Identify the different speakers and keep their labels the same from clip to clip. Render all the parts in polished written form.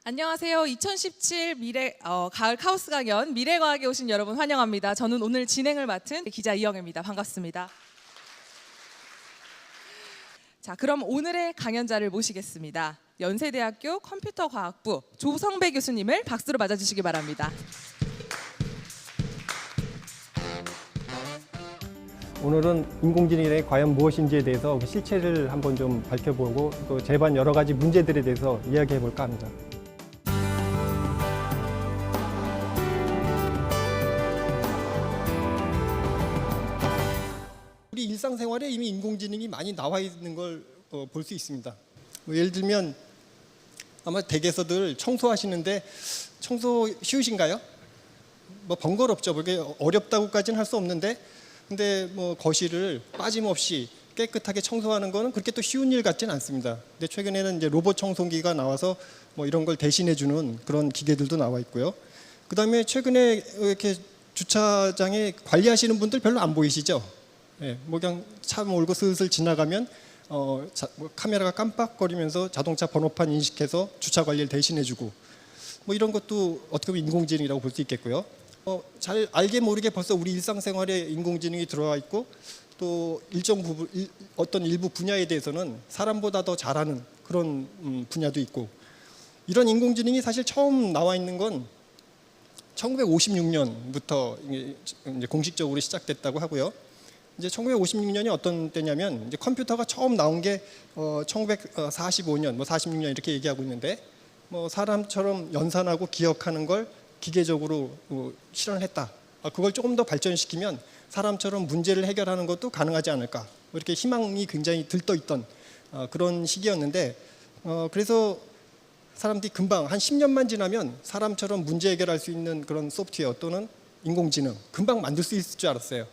Speaker 1: 안녕하세요. 2017 가을 카오스 강연 미래과학에 오신 여러분 환영합니다. 저는 오늘 진행을 맡은 기자 이영애입니다. 반갑습니다. 자, 그럼 오늘의 강연자를 모시겠습니다. 연세대학교 컴퓨터과학부 조성배 교수님을 박수로 맞아주시기 바랍니다.
Speaker 2: 오늘은 인공지능이 과연 무엇인지에 대해서 실체를 한번 좀 밝혀보고 또 제반 여러 가지 문제들에 대해서 이야기해 볼까 합니다. 우리 일상생활에 이미 인공지능이 많이 나와 있는 걸 볼 수 있습니다. 예를 들면 아마 댁에서들 청소하시는데 청소 쉬우신가요? 뭐 번거롭죠. 그게 어렵다고까지는 할 수 없는데 근데 뭐 거실을 빠짐없이 깨끗하게 청소하는 거는 그렇게 또 쉬운 일 같지는 않습니다. 근데 최근에는 이제 로봇 청소기가 나와서 뭐 이런 걸 대신해 주는 그런 기계들도 나와 있고요. 그다음에 최근에 이렇게 주차장에 관리하시는 분들 별로 안 보이시죠? 예, 뭐 그냥 차 몰고 슬슬 지나가면 뭐 카메라가 깜빡거리면서 자동차 번호판 인식해서 주차 관리를 대신해 주고 뭐 이런 것도 어떻게 보면 인공지능이라고 볼 수 있겠고요. 잘 알게 모르게 벌써 우리 일상생활에 인공지능이 들어와 있고 또 일정 부분 어떤 일부 분야에 대해서는 사람보다 더 잘하는 그런 분야도 있고 이런 인공지능이 사실 처음 나와 있는 건 1956년부터 이제 공식적으로 시작됐다고 하고요. 이제 1956년이 어떤 때냐면 이제 컴퓨터가 처음 나온 게 1945년, 뭐 46년 이렇게 얘기하고 있는데 뭐 사람처럼 연산하고 기억하는 걸 기계적으로 실현을 했다. 그걸 조금 더 발전시키면 사람처럼 문제를 해결하는 것도 가능하지 않을까. 이렇게 희망이 굉장히 들떠있던 그런 시기였는데 그래서 사람들이 금방 한 10년만 지나면 사람처럼 문제 해결할 수 있는 그런 소프트웨어 또는 인공지능 금방 만들 수 있을 줄 알았어요.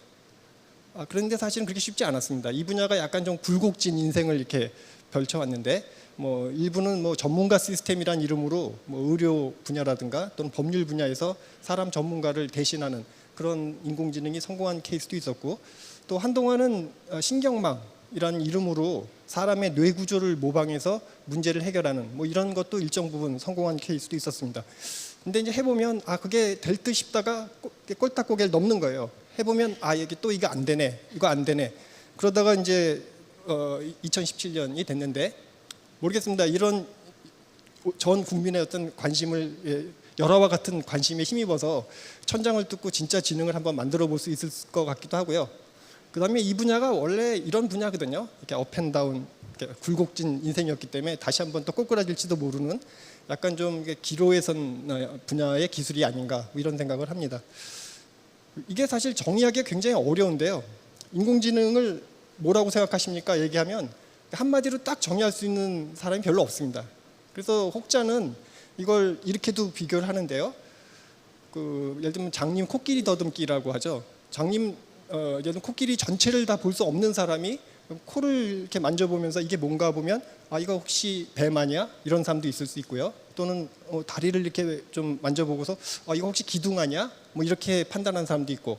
Speaker 2: 그런데 사실은 그렇게 쉽지 않았습니다. 이 분야가 약간 좀 굴곡진 인생을 이렇게 펼쳐왔는데 뭐 일부는 뭐 전문가 시스템이란 이름으로 뭐 의료 분야라든가 또는 법률 분야에서 사람 전문가를 대신하는 그런 인공지능이 성공한 케이스도 있었고 또 한동안은 신경망이라는 이름으로 사람의 뇌 구조를 모방해서 문제를 해결하는 뭐 이런 것도 일정 부분 성공한 케이스도 있었습니다. 근데 이제 해보면 그게 될 듯 싶다가 꼴딱고개를 넘는 거예요. 해보면 이게 또 이거 안 되네, 이거 안 되네. 그러다가 이제 2017년이 됐는데 모르겠습니다. 이런 전 국민의 어떤 관심을 열화와 같은 관심에 힘입어서 천장을 뚫고 진짜 지능을 한번 만들어 볼 수 있을 것 같기도 하고요. 그다음에 이 분야가 원래 이런 분야거든요. 이렇게 업앤다운 굴곡진 인생이었기 때문에 다시 한번 또 꼬꾸라질지도 모르는 약간 좀 기로에 선 분야의 기술이 아닌가 이런 생각을 합니다. 이게 사실 정의하기가 굉장히 어려운데요. 인공지능을 뭐라고 생각하십니까? 얘기하면 한마디로 딱 정의할 수 있는 사람이 별로 없습니다. 그래서 혹자는 이걸 이렇게도 비교를 하는데요. 예를 들면 장님 코끼리 더듬기라고 하죠. 장님 예를 들면 코끼리 전체를 다 볼 수 없는 사람이 코를 이렇게 만져보면서 이게 뭔가 보면 이거 혹시 뱀 아니야? 이런 사람도 있을 수 있고요. 또는 다리를 이렇게 좀 만져보고서 이거 혹시 기둥 아니야? 뭐 이렇게 판단하는 사람도 있고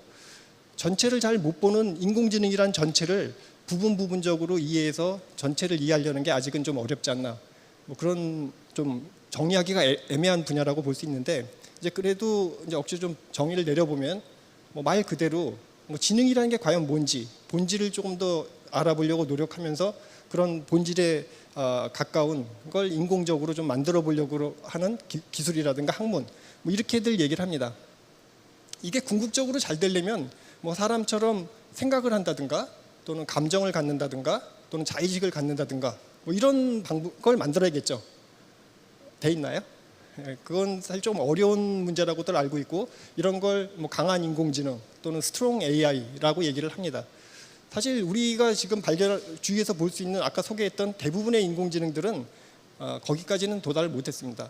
Speaker 2: 전체를 잘 못 보는 인공지능이란 전체를 부분적으로 이해해서 전체를 이해하려는 게 아직은 좀 어렵지 않나 뭐 그런 좀 정의하기가 애매한 분야라고 볼 수 있는데 이제 그래도 이제 억지로 좀 정의를 내려보면 뭐 말 그대로 뭐 지능이라는 게 과연 뭔지 본질을 조금 더 알아보려고 노력하면서 그런 본질에 가까운 걸 인공적으로 좀 만들어 보려고 하는 기술이라든가 학문 뭐 이렇게들 얘기를 합니다. 이게 궁극적으로 잘 되려면 뭐 사람처럼 생각을 한다든가 또는 감정을 갖는다든가 또는 자의식을 갖는다든가 뭐 이런 걸 만들어야겠죠. 돼 있나요? 그건 사실 좀 어려운 문제라고들 알고 있고 이런 걸 뭐 강한 인공지능 또는 스트롱 AI라고 얘기를 합니다. 사실 우리가 지금 주위에서 볼 수 있는 아까 소개했던 대부분의 인공지능들은 거기까지는 도달을 못했습니다.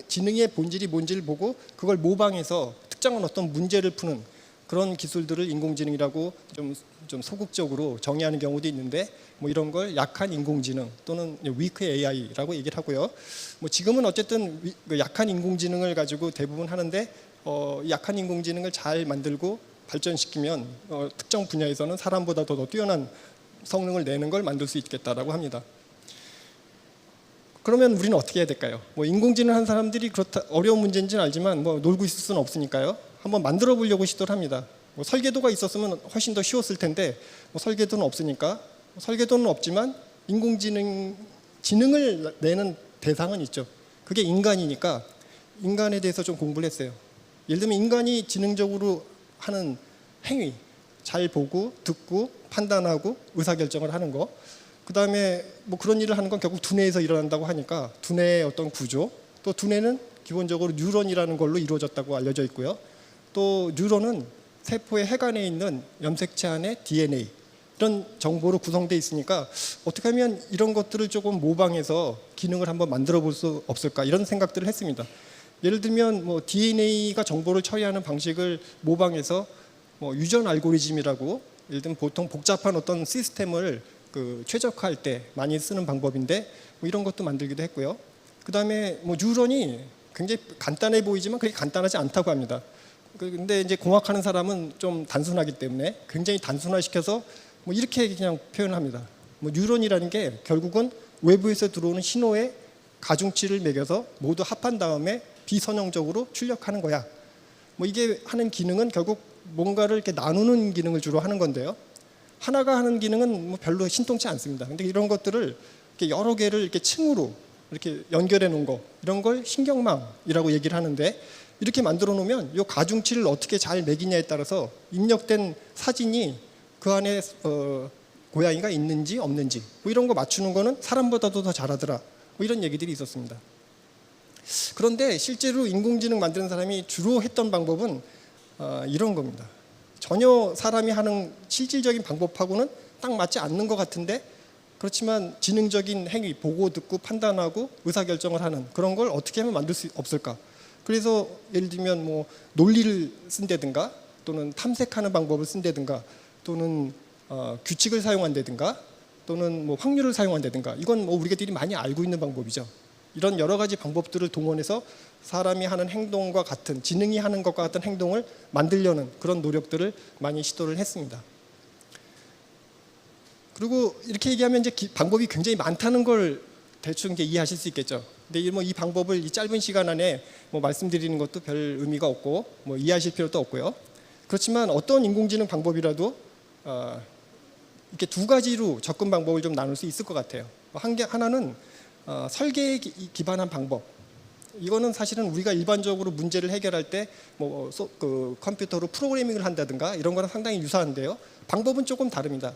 Speaker 2: 지능의 본질이 뭔지를 보고 그걸 모방해서 특정한 어떤 문제를 푸는 그런 기술들을 인공지능이라고 좀 소극적으로 정의하는 경우도 있는데 뭐 이런 걸 약한 인공지능 또는 weak AI라고 얘기를 하고요. 뭐 지금은 어쨌든 약한 인공지능을 가지고 대부분 하는데 약한 인공지능을 잘 만들고 발전시키면 특정 분야에서는 사람보다 더 뛰어난 성능을 내는 걸 만들 수 있겠다라고 합니다. 그러면 우리는 어떻게 해야 될까요? 뭐 인공지능 한 사람들이 그렇다 어려운 문제인지는 알지만 뭐 놀고 있을 수는 없으니까요. 한번 만들어 보려고 시도를 합니다. 뭐 설계도가 있었으면 훨씬 더 쉬웠을 텐데 뭐 설계도는 없으니까 설계도는 없지만 지능을 내는 대상은 있죠. 그게 인간이니까 인간에 대해서 좀 공부를 했어요. 예를 들면 인간이 지능적으로 하는 행위, 잘 보고 듣고 판단하고 의사결정을 하는 거, 그 다음에 뭐 그런 일을 하는 건 결국 두뇌에서 일어난다고 하니까 두뇌의 어떤 구조, 또 두뇌는 기본적으로 뉴런이라는 걸로 이루어졌다고 알려져 있고요. 또 뉴런은 세포의 해관에 있는 염색체 안에 DNA 이런 정보로 구성되어 있으니까 어떻게 하면 이런 것들을 조금 모방해서 기능을 한번 만들어 볼 수 없을까 이런 생각들을 했습니다. 예를 들면 뭐 DNA가 정보를 처리하는 방식을 모방해서 뭐 유전 알고리즘이라고, 예를 들면 보통 복잡한 어떤 시스템을 최적화할 때 많이 쓰는 방법인데 뭐 이런 것도 만들기도 했고요. 그 다음에 뭐 뉴런이 굉장히 간단해 보이지만 그렇게 간단하지 않다고 합니다. 근데 이제 공학하는 사람은 좀 단순하기 때문에 굉장히 단순화시켜서 뭐 이렇게 그냥 표현합니다. 뭐 뉴런이라는 게 결국은 외부에서 들어오는 신호에 가중치를 매겨서 모두 합한 다음에 비선형적으로 출력하는 거야. 뭐 이게 하는 기능은 결국 뭔가를 이렇게 나누는 기능을 주로 하는 건데요. 하나가 하는 기능은 뭐 별로 신통치 않습니다. 근데 이런 것들을 이렇게 여러 개를 이렇게 층으로 이렇게 연결해 놓은 거, 이런 걸 신경망이라고 얘기를 하는데, 이렇게 만들어 놓으면 이 가중치를 어떻게 잘 매기냐에 따라서 입력된 사진이 그 안에 고양이가 있는지 없는지 뭐 이런 거 맞추는 거는 사람보다도 더 잘하더라. 뭐 이런 얘기들이 있었습니다. 그런데 실제로 인공지능 만드는 사람이 주로 했던 방법은 이런 겁니다. 전혀 사람이 하는 실질적인 방법하고는 딱 맞지 않는 것 같은데, 그렇지만 지능적인 행위, 보고 듣고 판단하고 의사결정을 하는 그런 걸 어떻게 하면 만들 수 없을까? 그래서 예를 들면 뭐 논리를 쓴다든가, 또는 탐색하는 방법을 쓴다든가, 또는 규칙을 사용한다든가, 또는 뭐 확률을 사용한다든가, 이건 뭐 우리들이 많이 알고 있는 방법이죠. 이런 여러 가지 방법들을 동원해서 사람이 하는 행동과 같은, 지능이 하는 것과 같은 행동을 만들려는 그런 노력들을 많이 시도를 했습니다. 그리고 이렇게 얘기하면 이제 방법이 굉장히 많다는 걸 대충 이제 이해하실 수 있겠죠. 근데 뭐 이 방법을 이 짧은 시간 안에 뭐 말씀드리는 것도 별 의미가 없고 뭐 이해하실 필요도 없고요. 그렇지만 어떤 인공지능 방법이라도 이렇게 두 가지로 접근 방법을 좀 나눌 수 있을 것 같아요. 하나는 설계에 기반한 방법. 이거는 사실은 우리가 일반적으로 문제를 해결할 때 뭐 컴퓨터로 프로그래밍을 한다든가 이런 거랑 상당히 유사한데요. 방법은 조금 다릅니다.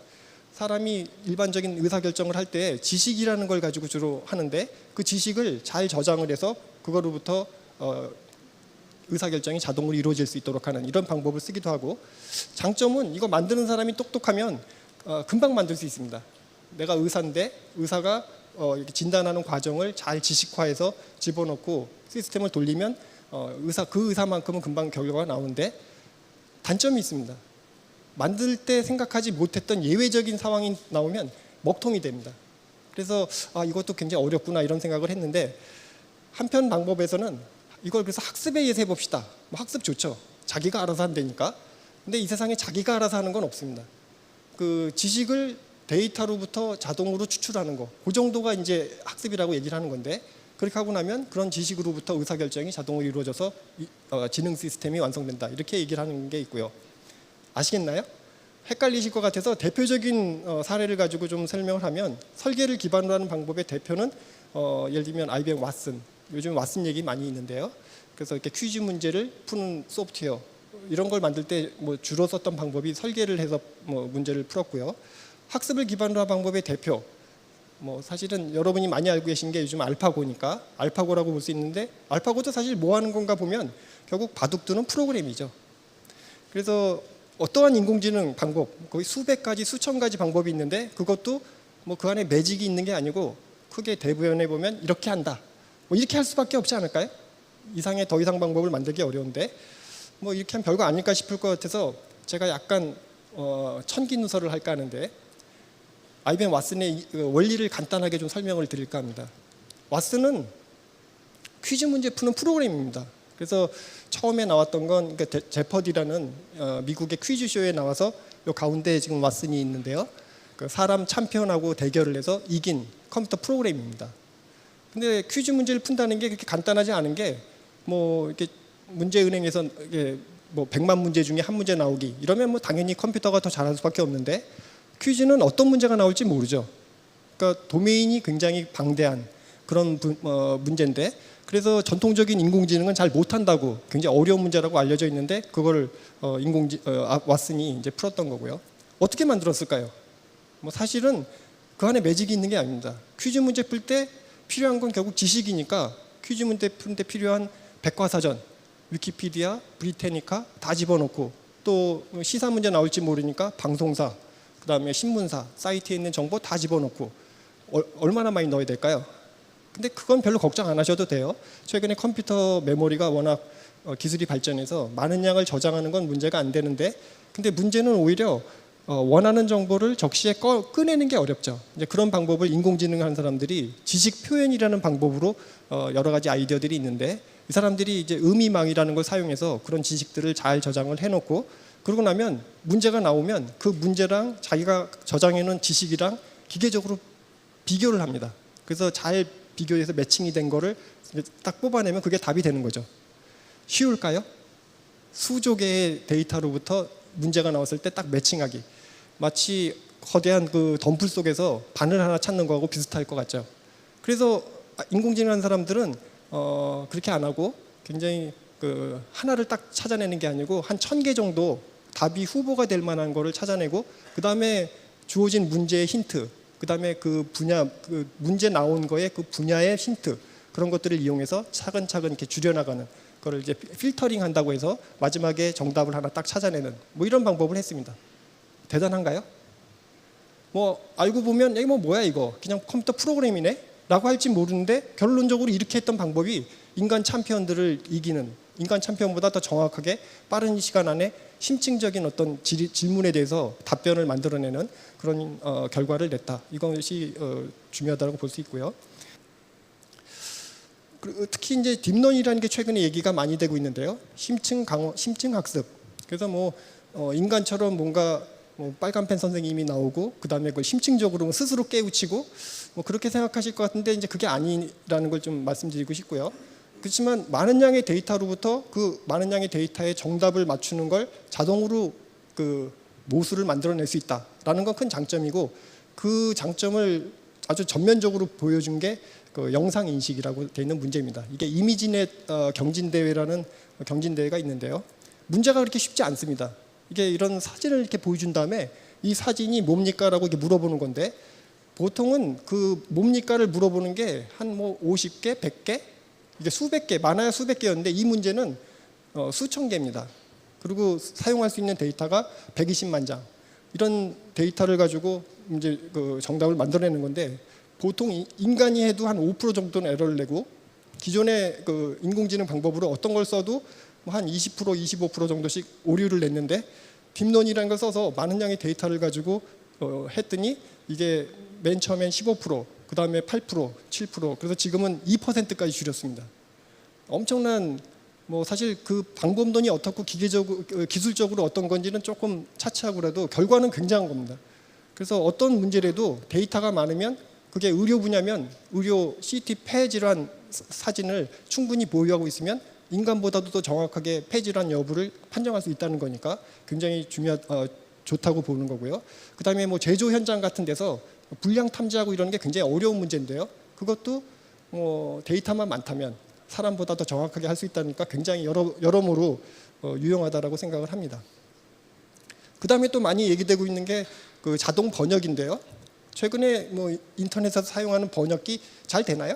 Speaker 2: 사람이 일반적인 의사결정을 할 때 지식이라는 걸 가지고 주로 하는데, 그 지식을 잘 저장을 해서 그거로부터 의사결정이 자동으로 이루어질 수 있도록 하는 이런 방법을 쓰기도 하고, 장점은 이거 만드는 사람이 똑똑하면 금방 만들 수 있습니다. 내가 의사인데 의사가 이렇게 진단하는 과정을 잘 지식화해서 집어넣고 시스템을 돌리면 그 의사만큼은 금방 결과가 나오는데, 단점이 있습니다. 만들 때 생각하지 못했던 예외적인 상황이 나오면 먹통이 됩니다. 그래서 이것도 굉장히 어렵구나 이런 생각을 했는데, 한편 방법에서는 이걸 그래서 학습에 의해서 해봅시다. 뭐 학습 좋죠. 자기가 알아서 한다니까. 근데 이 세상에 자기가 알아서 하는 건 없습니다. 그 지식을 데이터로부터 자동으로 추출하는 거, 그 정도가 이제 학습이라고 얘기를 하는 건데, 그렇게 하고 나면 그런 지식으로부터 의사결정이 자동으로 이루어져서 지능 시스템이 완성된다, 이렇게 얘기를 하는 게 있고요. 아시겠나요? 헷갈리실 것 같아서 대표적인 사례를 가지고 좀 설명을 하면, 설계를 기반으로 하는 방법의 대표는 예를 들면 IBM 왓슨, 요즘 왓슨 얘기 많이 있는데요. 그래서 이렇게 퀴즈 문제를 푸는 소프트웨어, 이런 걸 만들 때 뭐 주로 썼던 방법이 설계를 해서 뭐 문제를 풀었고요. 학습을 기반으로 한 방법의 대표, 뭐 사실은 여러분이 많이 알고 계신 게 요즘 알파고니까 알파고라고 볼 수 있는데, 알파고도 사실 뭐 하는 건가 보면 결국 바둑두는 프로그램이죠. 그래서 어떠한 인공지능 방법, 거의 수백 가지 수천 가지 방법이 있는데, 그것도 뭐 그 안에 매직이 있는 게 아니고 크게 대부연해 보면 이렇게 한다, 뭐 이렇게 할 수밖에 없지 않을까요? 이상의 더 이상 방법을 만들기 어려운데 뭐 이렇게 하면 별거 아닐까 싶을 것 같아서 제가 약간 천기누설을 할까 하는데, IBM 왓슨의 원리를 간단하게 좀 설명을 드릴까 합니다. 왓슨은 퀴즈 문제 푸는 프로그램입니다. 그래서 처음에 나왔던 건 제퍼디라는 미국의 퀴즈쇼에 나와서 요 가운데에 지금 왓슨이 있는데요. 그 사람 챔피언하고 대결을 해서 이긴 컴퓨터 프로그램입니다. 근데 퀴즈 문제를 푼다는 게 그렇게 간단하지 않은 게 뭐 이렇게 문제은행에서 이게 뭐 100만 문제 중에 한 문제 나오기 이러면 뭐 당연히 컴퓨터가 더 잘할 수밖에 없는데 퀴즈는 어떤 문제가 나올지 모르죠. 그러니까 도메인이 굉장히 방대한 그런 문제인데 그래서 전통적인 인공지능은 잘 못한다고 굉장히 어려운 문제라고 알려져 있는데 그거를 왓슨이 이제 풀었던 거고요. 어떻게 만들었을까요? 뭐 사실은 그 안에 매직이 있는 게 아닙니다. 퀴즈 문제 풀 때 필요한 건 결국 지식이니까 퀴즈 문제 푸는 데 필요한 백과사전, 위키피디아, 브리테니카 다 집어넣고 또 시사 문제 나올지 모르니까 방송사, 그다음에 신문사, 사이트에 있는 정보 다 집어넣고 얼마나 많이 넣어야 될까요? 근데 그건 별로 걱정 안 하셔도 돼요. 최근에 컴퓨터 메모리가 워낙 기술이 발전해서 많은 양을 저장하는 건 문제가 안 되는데 근데 문제는 오히려 원하는 정보를 적시에 꺼내는 게 어렵죠. 이제 그런 방법을 인공지능을 하는 사람들이 지식 표현이라는 방법으로 여러 가지 아이디어들이 있는데 이 사람들이 이제 의미망이라는 걸 사용해서 그런 지식들을 잘 저장을 해놓고 그러고 나면 문제가 나오면 그 문제랑 자기가 저장해놓은 지식이랑 기계적으로 비교를 합니다. 그래서 잘 비교해서 매칭이 된 거를 딱 뽑아내면 그게 답이 되는 거죠. 쉬울까요? 수조 개의 데이터로부터 문제가 나왔을 때 딱 매칭하기. 마치 거대한 그 덤불 속에서 바늘 하나 찾는 거하고 비슷할 것 같죠. 그래서 인공지능 하는 사람들은 그렇게 안 하고 굉장히 그 하나를 딱 찾아내는 게 아니고 한 1000개 정도 답이 후보가 될 만한 거를 찾아내고 그 다음에 주어진 문제의 힌트, 그 다음에 그 분야, 그 문제 나온 거에 그 분야의 힌트 그런 것들을 이용해서 차근차근 이렇게 줄여나가는 그걸 이제 필터링 한다고 해서 마지막에 정답을 하나 딱 찾아내는 뭐 이런 방법을 했습니다. 대단한가요? 뭐 알고 보면 이게 뭐야 이거 그냥 컴퓨터 프로그램이네 라고 할지 모르는데 결론적으로 이렇게 했던 방법이 인간 챔피언들을 이기는 인간 챔피언보다 더 정확하게 빠른 시간 안에 심층적인 어떤 질문에 대해서 답변을 만들어내는 그런 결과를 냈다. 이것이 중요하다고 볼 수 있고요. 특히 이제 딥런이라는 게 최근에 얘기가 많이 되고 있는데요. 심층 학습. 그래서 뭐 인간처럼 뭔가 뭐 빨간펜 선생님이 나오고 그 다음에 그걸 심층적으로 스스로 깨우치고 뭐 그렇게 생각하실 것 같은데 이제 그게 아니라는 걸 좀 말씀드리고 싶고요. 그렇지만 많은 양의 데이터로부터 그 많은 양의 데이터에 정답을 맞추는 걸 자동으로 그 모수를 만들어낼 수 있다라는 건 큰 장점이고 그 장점을 아주 전면적으로 보여준 게 그 영상 인식이라고 되어 있는 문제입니다. 이게 이미지넷 경진대회라는 경진대회가 있는데요. 문제가 그렇게 쉽지 않습니다. 이게 이런 사진을 이렇게 보여준 다음에 이 사진이 뭡니까라고 이렇게 물어보는 건데 보통은 그 뭡니까를 물어보는 게 한 뭐 50개, 100개 이게 수백 개, 많아야 수백 개였는데 이 문제는 수천 개입니다. 그리고 사용할 수 있는 데이터가 120만 장. 이런 데이터를 가지고 이제 그 정답을 만들어내는 건데 보통 인간이 해도 한 5% 정도는 에러를 내고 기존의 그 인공지능 방법으로 어떤 걸 써도 한 20%, 25% 정도씩 오류를 냈는데 딥런이라는 걸 써서 많은 양의 데이터를 가지고 했더니 이게 맨 처음엔 15%, 그 다음에 8%, 7%, 그래서 지금은 2%까지 줄였습니다. 엄청난 뭐 사실 그 방법론이 어떻고 기술적으로 어떤 건지는 조금 차치하고라도 결과는 굉장한 겁니다. 그래서 어떤 문제라도 데이터가 많으면 그게 의료 분야면 의료 CT 폐질환 사진을 충분히 보유하고 있으면 인간보다도 더 정확하게 폐질환 여부를 판정할 수 있다는 거니까 굉장히 좋다고 보는 거고요. 그다음에 뭐 제조 현장 같은 데서 불량 탐지하고 이런 게 굉장히 어려운 문제인데요. 그것도 뭐 데이터만 많다면 사람보다 더 정확하게 할 수 있다니까 굉장히 여러모로 유용하다라고 생각을 합니다. 그다음에 또 많이 얘기되고 있는 게 그 자동 번역인데요. 최근에 뭐 인터넷에서 사용하는 번역기 잘 되나요?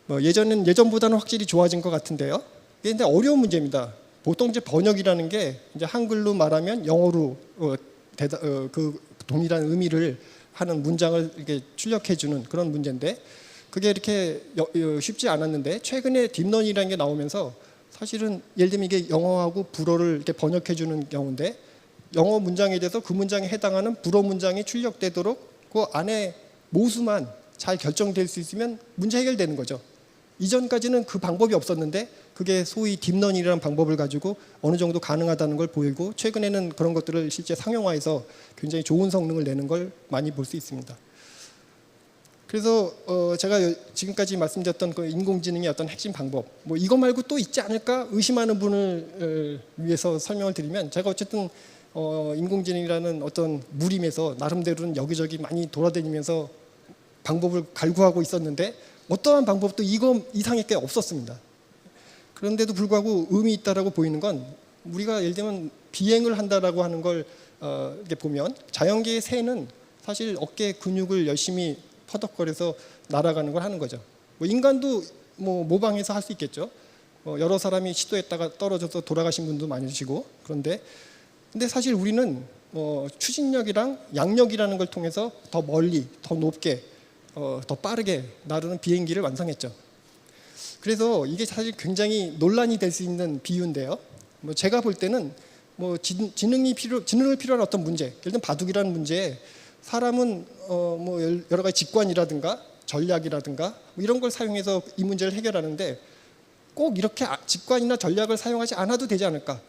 Speaker 2: 뭐 예전보다는 확실히 좋아진 것 같은데요. 이게 근데 어려운 문제입니다. 보통 이제 번역이라는 게 이제 한글로 말하면 영어로 그 동일한 의미를 하는 문장을 이렇게 출력해주는 그런 문제인데 그게 이렇게 쉽지 않았는데 최근에 딥런이라는 게 나오면서 사실은 예를 들면 이게 영어하고 불어를 이렇게 번역해주는 경우인데 영어 문장에 대해서 그 문장에 해당하는 불어 문장이 출력되도록 그 안에 모수만 잘 결정될 수 있으면 문제 해결되는 거죠. 이전까지는 그 방법이 없었는데 그게 소위 딥런이라는 방법을 가지고 어느 정도 가능하다는 걸 보이고 최근에는 그런 것들을 실제 상용화해서 굉장히 좋은 성능을 내는 걸 많이 볼 수 있습니다. 그래서 제가 지금까지 말씀드렸던 그 인공지능의 어떤 핵심 방법, 뭐 이거 말고 또 있지 않을까 의심하는 분을 위해서 설명을 드리면, 제가 어쨌든 인공지능이라는 어떤 무림에서 나름대로는 여기저기 많이 돌아다니면서 방법을 갈구하고 있었는데 어떠한 방법도 이거 이상의 게 없었습니다. 그런데도 불구하고 의미 있다라고 보이는 건, 우리가 예를 들면 비행을 한다라고 하는 걸 이렇게 보면, 자연계의 새는 사실 어깨 근육을 열심히 퍼덕거려서 날아가는 걸 하는 거죠. 뭐 인간도 뭐 모방해서 할 수 있겠죠. 여러 사람이 시도했다가 떨어져서 돌아가신 분도 많으시고. 근데 사실 우리는 추진력이랑 양력이라는 걸 통해서 더 멀리, 더 높게, 더 빠르게 나르는 비행기를 완성했죠. 그래서 이게 사실 굉장히 논란이 될 수 있는 비유인데요. 뭐 제가 볼 때는 뭐 지능을 필요한 어떤 문제, 예를 들면 바둑이라는 문제에 사람은 뭐 여러 가지 직관이라든가 전략이라든가 뭐 이런 걸 사용해서 이 문제를 해결하는데, 꼭 이렇게 직관이나 전략을 사용하지 않아도 되지 않을까.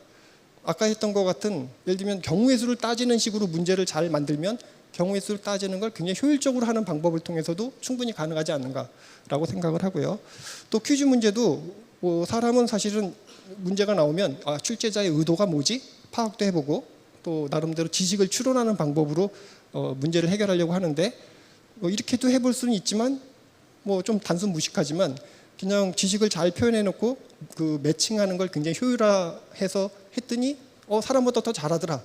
Speaker 2: 아까 했던 것 같은, 예를 들면 경우의 수를 따지는 식으로 문제를 잘 만들면 경우의 수를 따지는 걸 굉장히 효율적으로 하는 방법을 통해서도 충분히 가능하지 않는가라고 생각을 하고요. 또 퀴즈 문제도 뭐 사람은 사실은 문제가 나오면 출제자의 의도가 뭐지? 파악도 해보고 또 나름대로 지식을 추론하는 방법으로 문제를 해결하려고 하는데, 이렇게도 해볼 수는 있지만 뭐 좀 단순 무식하지만 그냥 지식을 잘 표현해놓고 그 매칭하는 걸 굉장히 효율화해서 했더니 사람보다 더 잘하더라.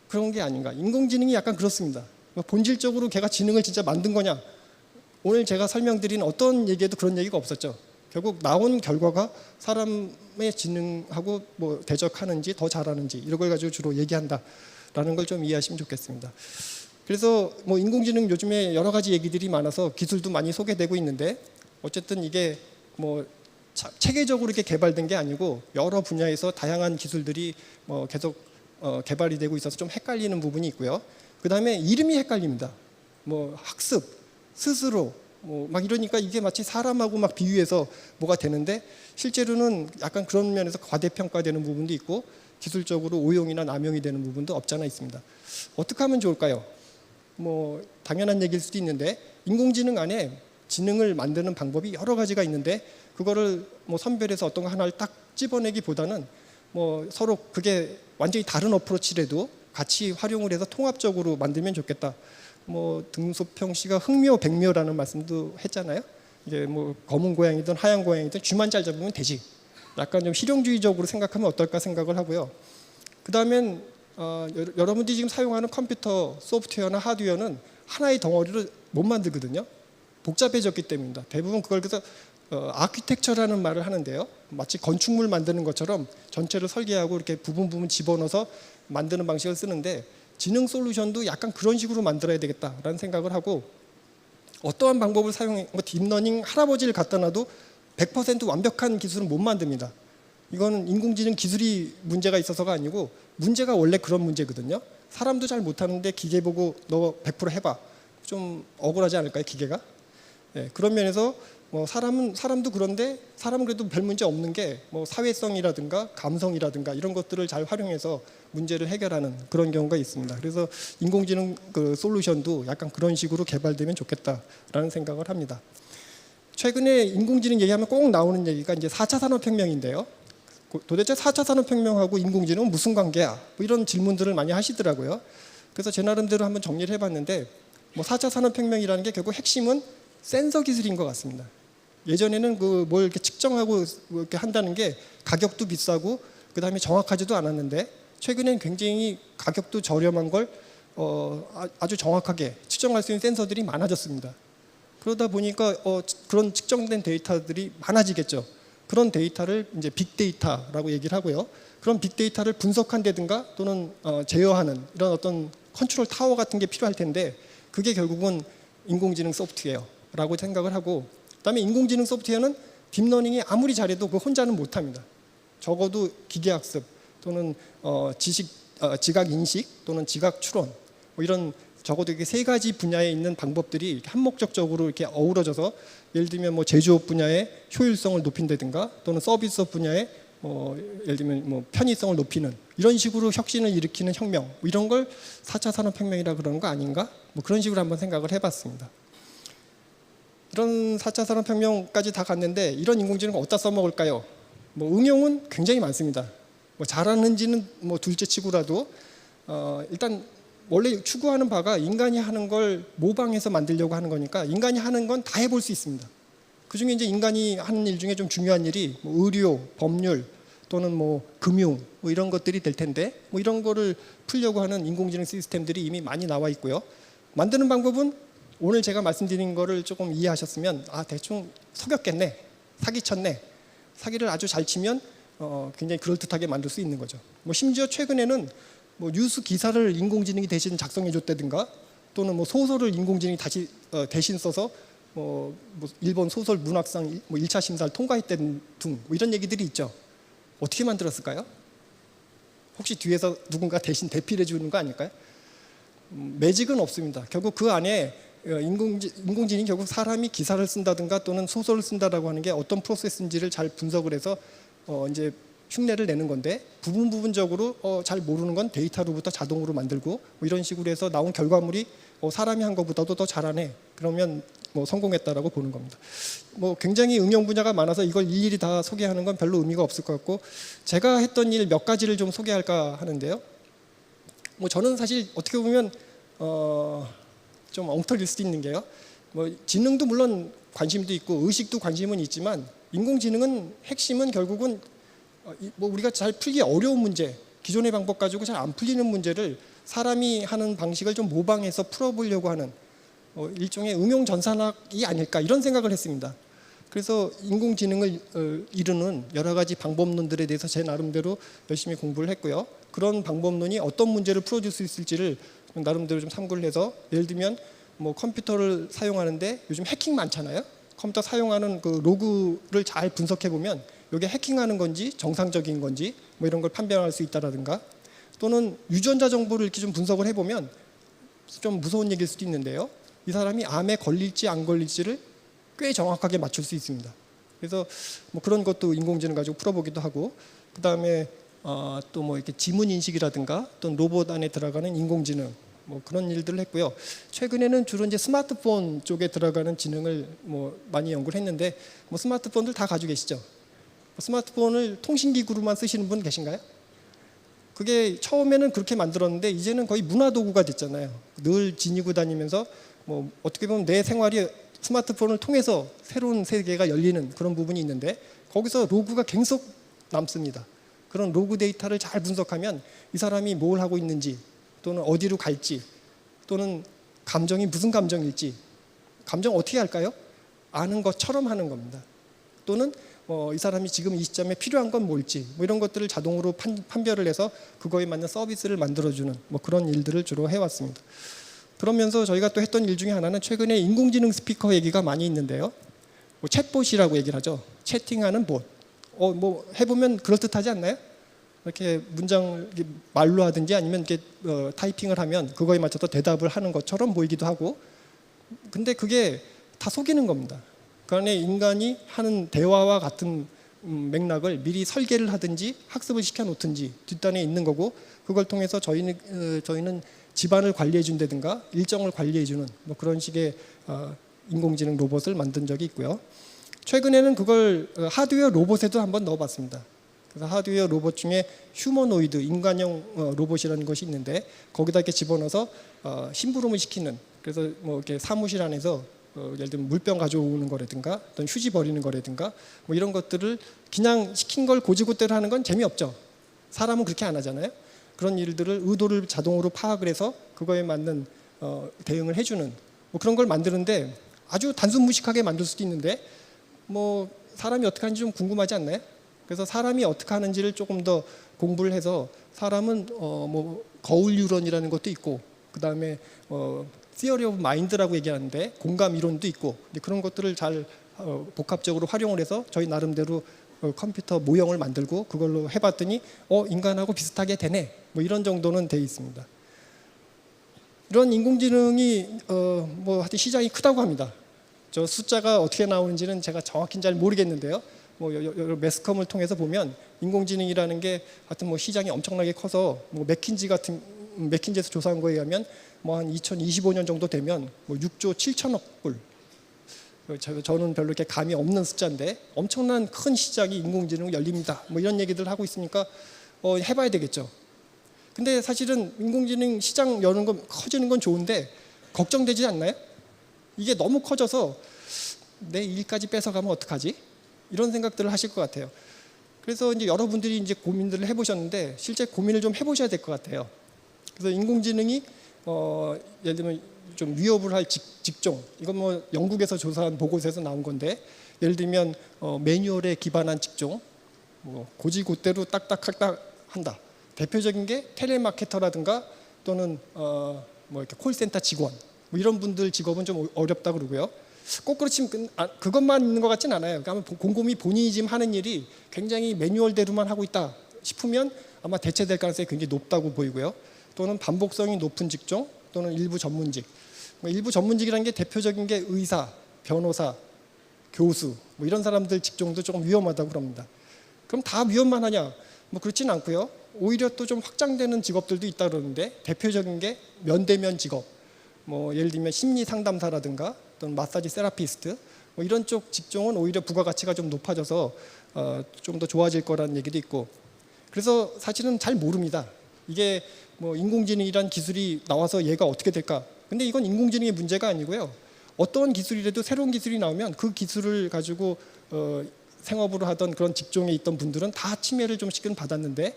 Speaker 2: 그런 게 아닌가. 인공지능이 약간 그렇습니다. 본질적으로 걔가 지능을 진짜 만든 거냐? 오늘 제가 설명드린 어떤 얘기에도 그런 얘기가 없었죠. 결국 나온 결과가 사람의 지능하고 뭐 대적하는지 더 잘하는지 이런 걸 가지고 주로 얘기한다라는 걸 좀 이해하시면 좋겠습니다. 그래서 뭐 인공지능 요즘에 여러 가지 얘기들이 많아서 기술도 많이 소개되고 있는데, 어쨌든 이게 뭐 체계적으로 이렇게 개발된 게 아니고 여러 분야에서 다양한 기술들이 뭐 계속 개발이 되고 있어서 좀 헷갈리는 부분이 있고요. 그 다음에 이름이 헷갈립니다. 뭐 학습, 스스로, 뭐 막 이러니까 이게 마치 사람하고 막 비유해서 뭐가 되는데, 실제로는 약간 그런 면에서 과대평가되는 부분도 있고 기술적으로 오용이나 남용이 되는 부분도 없잖아 있습니다. 어떻게 하면 좋을까요? 뭐 당연한 얘기일 수도 있는데, 인공지능 안에 지능을 만드는 방법이 여러 가지가 있는데 그거를 뭐 선별해서 어떤 거 하나를 딱 집어내기보다는 뭐 서로 그게 완전히 다른 어프로치라도 같이 활용을 해서 통합적으로 만들면 좋겠다. 뭐 등소평 씨가 흑묘 백묘라는 말씀도 했잖아요. 이게 뭐 검은 고양이든 하얀 고양이든 쥐만 잘 잡으면 되지. 약간 좀 실용주의적으로 생각하면 어떨까 생각을 하고요. 그 다음엔 여러분들이 지금 사용하는 컴퓨터 소프트웨어나 하드웨어는 하나의 덩어리를 못 만들거든요. 복잡해졌기 때문입니다. 대부분 그걸 그래서 아키텍처라는 말을 하는데요. 마치 건축물 만드는 것처럼 전체를 설계하고 이렇게 부분 집어넣어서 만드는 방식을 쓰는데, 지능 솔루션도 약간 그런 식으로 만들어야 되겠다라는 생각을 하고, 어떠한 방법을 사용해 뭐 딥러닝 할아버지를 갖다 놔도 100% 완벽한 기술은 못 만듭니다. 이거는 인공지능 기술이 문제가 있어서가 아니고 문제가 원래 그런 문제거든요. 사람도 잘 못하는데 기계 보고 너 100% 해봐. 좀 억울하지 않을까요, 기계가? 네, 그런 면에서 뭐 사람도 그런데 사람은 그래도 별 문제 없는 게 뭐 사회성이라든가 감성이라든가 이런 것들을 잘 활용해서 문제를 해결하는 그런 경우가 있습니다. 그래서 인공지능 그 솔루션도 약간 그런 식으로 개발되면 좋겠다라는 생각을 합니다. 최근에 인공지능 얘기하면 꼭 나오는 얘기가 이제 4차 산업혁명인데요. 도대체 4차 산업혁명하고 인공지능은 무슨 관계야? 뭐 이런 질문들을 많이 하시더라고요. 그래서 제 나름대로 한번 정리를 해봤는데, 뭐 4차 산업혁명이라는 게 결국 핵심은 센서 기술인 것 같습니다. 예전에는 그 뭘 이렇게 측정하고 이렇게 한다는 게 가격도 비싸고 그 다음에 정확하지도 않았는데, 최근엔 굉장히 가격도 저렴한 걸 아주 정확하게 측정할 수 있는 센서들이 많아졌습니다. 그러다 보니까 그런 측정된 데이터들이 많아지겠죠. 그런 데이터를 이제 빅데이터라고 얘기를 하고요. 그런 빅데이터를 분석한다든가 또는 제어하는 이런 어떤 컨트롤 타워 같은 게 필요할 텐데, 그게 결국은 인공지능 소프트웨어라고 생각을 하고, 그다음에 인공지능 소프트웨어는 딥러닝이 아무리 잘해도 그 혼자는 못합니다. 적어도 기계학습 또는 지각 인식 또는 지각 추론, 뭐 이런 적어도 이게 세 가지 분야에 있는 방법들이 한목적적으로 이렇게 어우러져서, 예를 들면 뭐 제조업 분야의 효율성을 높인다든가 또는 서비스업 분야의 예를 들면 뭐 편의성을 높이는 이런 식으로 혁신을 일으키는 혁명, 뭐 이런 걸 4차 산업혁명이라 그러는 거 아닌가? 뭐 그런 식으로 한번 생각을 해봤습니다. 이런 4차 산업혁명까지 다 갔는데 이런 인공지능을 어디다 써먹을까요? 뭐 응용은 굉장히 많습니다. 뭐 잘하는지는 뭐 둘째치고라도 일단 원래 추구하는 바가 인간이 하는 걸 모방해서 만들려고 하는 거니까 인간이 하는 건 다 해볼 수 있습니다. 그 중에 이제 인간이 하는 일 중에 좀 중요한 일이 뭐 의료, 법률 또는 뭐 금융 뭐 이런 것들이 될 텐데 뭐 이런 거를 풀려고 하는 인공지능 시스템들이 이미 많이 나와 있고요. 만드는 방법은 오늘 제가 말씀드린 거를 조금 이해하셨으면 아 대충 속였겠네, 사기쳤네, 사기를 아주 잘 치면 굉장히 그럴듯하게 만들 수 있는 거죠. 뭐 심지어 최근에는 뭐 뉴스 기사를 인공지능이 대신 작성해줬다든가 또는 뭐 소설을 인공지능이 다시 대신 써서 뭐 일본 소설 문학상 뭐 1차 심사를 통과했다는 등 뭐 이런 얘기들이 있죠. 어떻게 만들었을까요? 혹시 뒤에서 누군가 대신 대필해 주는 거 아닐까요? 매직은 없습니다. 결국 그 안에 인공지능이 결국 사람이 기사를 쓴다든가 또는 소설을 쓴다라고 하는 게 어떤 프로세스인지를 잘 분석을 해서 이제 흉내를 내는 건데 부분적으로 잘 모르는 건 데이터로부터 자동으로 만들고 뭐 이런 식으로 해서 나온 결과물이 사람이 한 것보다도 더 잘하네. 그러면 뭐 성공했다라고 보는 겁니다. 뭐 굉장히 응용 분야가 많아서 이걸 일일이 다 소개하는 건 별로 의미가 없을 것 같고 제가 했던 일 몇 가지를 좀 소개할까 하는데요. 뭐 저는 사실 어떻게 보면 좀 엉터리일 수도 있는 게요. 뭐 지능도 물론 관심도 있고 의식도 관심은 있지만 인공지능은 핵심은 결국은 뭐 우리가 잘 풀기 어려운 문제, 기존의 방법 가지고 잘 안 풀리는 문제를 사람이 하는 방식을 좀 모방해서 풀어보려고 하는 일종의 응용 전산학이 아닐까 이런 생각을 했습니다. 그래서 인공지능을 이루는 여러 가지 방법론들에 대해서 제 나름대로 열심히 공부를 했고요. 그런 방법론이 어떤 문제를 풀어줄 수 있을지를 나름대로 좀 탐구를 해서 예를 들면 뭐 컴퓨터를 사용하는데 요즘 해킹 많잖아요. 컴퓨터 사용하는 그 로그를 잘 분석해 보면 이게 해킹하는 건지 정상적인 건지 뭐 이런 걸 판별할 수 있다라든가 또는 유전자 정보를 이렇게 좀 분석을 해보면 좀 무서운 얘기일 수도 있는데요. 이 사람이 암에 걸릴지 안 걸릴지를 꽤 정확하게 맞출 수 있습니다. 그래서 뭐 그런 것도 인공지능 가지고 풀어보기도 하고 그 다음에 또 뭐 이렇게 지문 인식이라든가 또는 로봇 안에 들어가는 인공지능 뭐 그런 일들을 했고요. 최근에는 주로 이제 스마트폰 쪽에 들어가는 지능을 뭐 많이 연구를 했는데 뭐 스마트폰들 다 가지고 계시죠? 스마트폰을 통신기구로만 쓰시는 분 계신가요? 그게 처음에는 그렇게 만들었는데 이제는 거의 문화도구가 됐잖아요. 늘 지니고 다니면서 뭐 어떻게 보면 내 생활이 스마트폰을 통해서 새로운 세계가 열리는 그런 부분이 있는데 거기서 로그가 계속 남습니다. 그런 로그 데이터를 잘 분석하면 이 사람이 뭘 하고 있는지 또는 어디로 갈지 또는 감정이 무슨 감정일지 감정 어떻게 할까요? 아는 것처럼 하는 겁니다. 또는 이 사람이 지금 이 시점에 필요한 건 뭘지 뭐 이런 것들을 자동으로 판별을 해서 그거에 맞는 서비스를 만들어주는 뭐 그런 일들을 주로 해왔습니다. 그러면서 저희가 또 했던 일 중에 하나는 최근에 인공지능 스피커 얘기가 많이 있는데요. 뭐 챗봇이라고 얘기를 하죠. 채팅하는 봇. 뭐 해보면 그럴듯하지 않나요? 이렇게 문장 말로 하든지 아니면 이렇게 타이핑을 하면 그거에 맞춰서 대답을 하는 것처럼 보이기도 하고 근데 그게 다 속이는 겁니다. 그 안에 인간이 하는 대화와 같은 맥락을 미리 설계를 하든지 학습을 시켜놓든지 뒷단에 있는 거고 그걸 통해서 저희는 집안을 관리해 준다든가 일정을 관리해 주는 뭐 그런 식의 인공지능 로봇을 만든 적이 있고요. 최근에는 그걸 하드웨어 로봇에도 한번 넣어봤습니다. 그래서 하드웨어 로봇 중에 휴머노이드 인간형 로봇이라는 것이 있는데 거기다 이렇게 집어넣어서 심부름을 시키는 그래서 뭐 이렇게 사무실 안에서 예를 들면 물병 가져오는 거라든가 어떤 휴지 버리는 거라든가 뭐 이런 것들을 그냥 시킨 걸 고지고대로 하는 건 재미없죠. 사람은 그렇게 안 하잖아요. 그런 일들을 의도를 자동으로 파악을 해서 그거에 맞는 대응을 해주는 뭐 그런 걸 만드는데 아주 단순무식하게 만들 수도 있는데 뭐 사람이 어떻게 하는지 좀 궁금하지 않나요? 그래서 사람이 어떻게 하는지를 조금 더 공부를 해서 사람은 뭐 거울 유런이라는 것도 있고 그 다음에 theory of mind라고 얘기하는데 공감 이론도 있고 그런 것들을 잘 복합적으로 활용을 해서 저희 나름대로 컴퓨터 모형을 만들고 그걸로 해봤더니 인간하고 비슷하게 되네 뭐 이런 정도는 돼 있습니다. 이런 인공지능이 뭐 하여튼 시장이 크다고 합니다. 저 숫자가 어떻게 나오는지는 제가 정확히는 잘 모르겠는데요. 뭐 여러 매스컴을 통해서 보면 인공지능이라는 게 하여튼 뭐 시장이 엄청나게 커서 뭐 맥킨지에서 조사한 거에 의하면 뭐 한 2025년 정도 되면 뭐 6조 7천억 불 저는 별로 이렇게 감이 없는 숫자인데 엄청난 큰 시장이 인공지능 열립니다. 뭐 이런 얘기들 하고 있으니까 해봐야 되겠죠. 근데 사실은 인공지능 시장 여는 건 커지는 건 좋은데 걱정되지 않나요? 이게 너무 커져서 내 일까지 뺏어가면 어떡하지? 이런 생각들을 하실 것 같아요. 그래서 이제 여러분들이 이제 고민들을 해보셨는데 실제 고민을 좀 해보셔야 될 것 같아요. 그래서 인공지능이 예를 들면 좀 위협을 할 직종, 이건 뭐 영국에서 조사한 보고서에서 나온 건데 예를 들면 매뉴얼에 기반한 직종, 뭐 고지고대로 딱딱딱 한다. 대표적인 게 텔레마케터라든가 또는 뭐 이렇게 콜센터 직원, 뭐 이런 분들 직업은 좀 어렵다 그러고요. 꼭 그렇지만 그것만 있는 것 같진 않아요. 그러니까 곰곰이 본인이 지금 하는 일이 굉장히 매뉴얼대로만 하고 있다 싶으면 아마 대체될 가능성이 굉장히 높다고 보이고요. 또는 반복성이 높은 직종 또는 일부 전문직. 일부 전문직이라는 게 대표적인 게 의사, 변호사, 교수 뭐 이런 사람들 직종도 조금 위험하다고 그럽니다. 그럼 다 위험만 하냐? 뭐 그렇진 않고요. 오히려 또 좀 확장되는 직업들도 있다 그러는데 대표적인 게 면대면 직업. 뭐 예를 들면 심리 상담사라든가 또는 마사지 세라피스트 뭐 이런 쪽 직종은 오히려 부가가치가 좀 높아져서 좀 더 좋아질 거라는 얘기도 있고. 그래서 사실은 잘 모릅니다. 이게 뭐 인공지능이란 기술이 나와서 얘가 어떻게 될까? 근데 이건 인공지능의 문제가 아니고요. 어떤 기술이라도 새로운 기술이 나오면 그 기술을 가지고 생업으로 하던 그런 직종에 있던 분들은 다 침해를 좀씩은 받았는데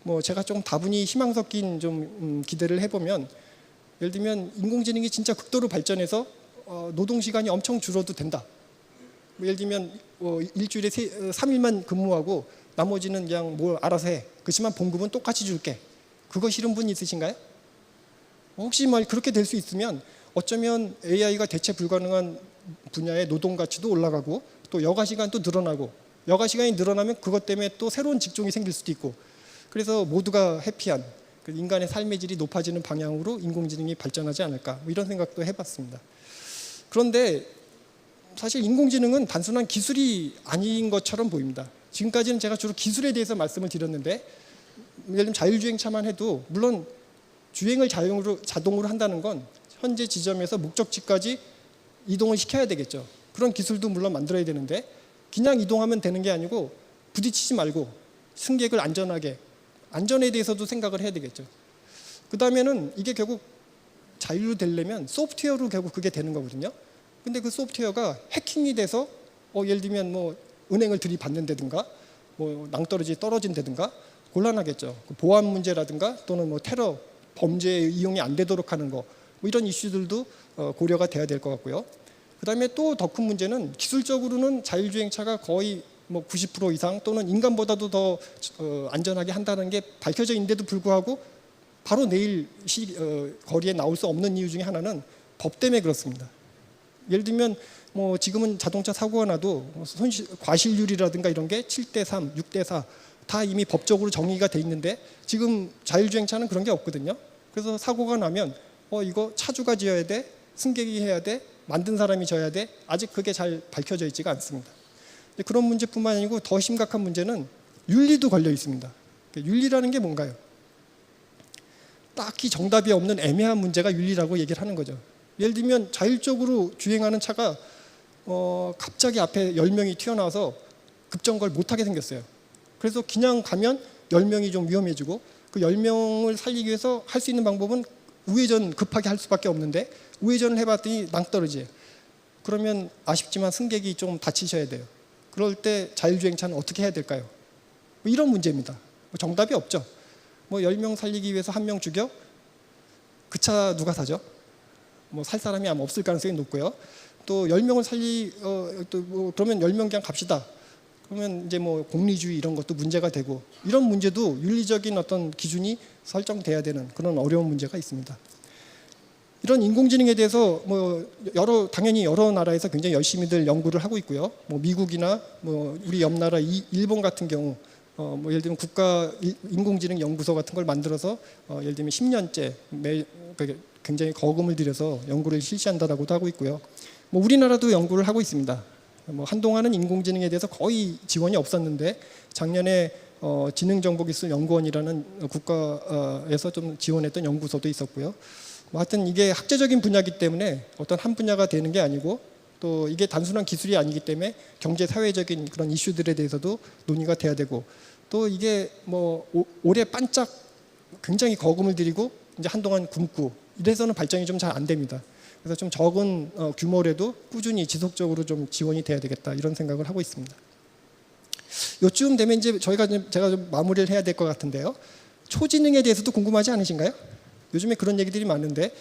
Speaker 2: 뭐 제가 좀 다분히 희망 섞인 좀 기대를 해보면 예를 들면 인공지능이 진짜 극도로 발전해서 노동 시간이 엄청 줄어도 된다. 뭐 예를 들면 일주일에 3일만 근무하고 나머지는 그냥 뭘 알아서 해. 그렇지만 봉급은 똑같이 줄게. 그거 싫은 분 있으신가요? 혹시 말 그렇게 될 수 있으면 어쩌면 AI가 대체 불가능한 분야의 노동 가치도 올라가고 또 여가 시간도 늘어나고 여가 시간이 늘어나면 그것 때문에 또 새로운 직종이 생길 수도 있고 그래서 모두가 해피한 인간의 삶의 질이 높아지는 방향으로 인공지능이 발전하지 않을까 뭐 이런 생각도 해봤습니다. 그런데 사실 인공지능은 단순한 기술이 아닌 것처럼 보입니다. 지금까지는 제가 주로 기술에 대해서 말씀을 드렸는데 예를 들면 자율주행차만 해도 물론 주행을 자동으로 한다는 건 현재 지점에서 목적지까지 이동을 시켜야 되겠죠. 그런 기술도 물론 만들어야 되는데 그냥 이동하면 되는 게 아니고 부딪히지 말고 승객을 안전에 대해서도 생각을 해야 되겠죠. 그 다음에는 이게 결국 자율로 되려면 소프트웨어로 결국 그게 되는 거거든요. 근데 그 소프트웨어가 해킹이 돼서 예를 들면 뭐 은행을 들이받는다든가 뭐 낭떠러지 떨어진다든가 곤란하겠죠. 보안 문제라든가 또는 뭐 테러 범죄에 이용이 안 되도록 하는 거 뭐 이런 이슈들도 고려가 돼야 될 것 같고요. 그다음에 또 더 큰 문제는 기술적으로는 자율주행차가 거의 뭐 90% 이상 또는 인간보다도 더 안전하게 한다는 게 밝혀져 있는데도 불구하고 바로 내일 거리에 나올 수 없는 이유 중에 하나는 법 때문에 그렇습니다. 예를 들면 뭐 지금은 자동차 사고가 나도 과실률이라든가 이런 게 7대3, 6대4 다 이미 법적으로 정의가 돼 있는데 지금 자율주행차는 그런 게 없거든요. 그래서 사고가 나면 이거 차주가 지어야 돼, 승객이 해야 돼, 만든 사람이 져야 돼. 아직 그게 잘 밝혀져 있지가 않습니다. 그런 문제뿐만 아니고 더 심각한 문제는 윤리도 걸려 있습니다. 윤리라는 게 뭔가요? 딱히 정답이 없는 애매한 문제가 윤리라고 얘기를 하는 거죠. 예를 들면 자율적으로 주행하는 차가 갑자기 앞에 10명이 튀어나와서 급정거를 못하게 생겼어요. 그래서 그냥 가면 10명이 좀 위험해지고 그 10명을 살리기 위해서 할 수 있는 방법은 우회전 급하게 할 수밖에 없는데 우회전을 해봤더니 낭떠러지예요. 그러면 아쉽지만 승객이 좀 다치셔야 돼요. 그럴 때 자율주행차는 어떻게 해야 될까요? 뭐 이런 문제입니다. 정답이 없죠. 뭐 10명 살리기 위해서 1명 죽여? 그 차 누가 사죠? 뭐 살 사람이 아마 없을 가능성이 높고요. 또 10명을 그러면 10명 그냥 갑시다. 그러면 이제 뭐 공리주의 이런 것도 문제가 되고 이런 문제도 윤리적인 어떤 기준이 설정돼야 되는 그런 어려운 문제가 있습니다. 이런 인공지능에 대해서 뭐 당연히 여러 나라에서 굉장히 열심히들 연구를 하고 있고요. 뭐 미국이나 뭐 우리 옆 나라 일본 같은 경우 뭐 예를 들면 국가 인공지능 연구소 같은 걸 만들어서 예를 들면 10년째 굉장히 거금을 들여서 연구를 실시한다라고도 하고 있고요. 뭐 우리나라도 연구를 하고 있습니다. 뭐 한동안은 인공지능에 대해서 거의 지원이 없었는데 작년에 지능정보기술연구원이라는 국가에서 좀 지원했던 연구소도 있었고요. 뭐 하여튼 이게 학제적인 분야이기 때문에 어떤 한 분야가 되는 게 아니고 또 이게 단순한 기술이 아니기 때문에 경제 사회적인 그런 이슈들에 대해서도 논의가 돼야 되고, 또 이게 뭐 오래 반짝 굉장히 거금을 들이고 이제 한동안 굶고 이래서는 발전이 좀 잘 안 됩니다. 그래서 좀 적은 규모라도 꾸준히 지속적으로 좀 지원이 돼야 되겠다, 이런 생각을 하고 있습니다. 요쯤 되면 이제 제가 좀 마무리를 해야 될 것 같은데요. 초지능에 대해서도 궁금하지 않으신가요? 요즘에 그런 얘기들이 많은데,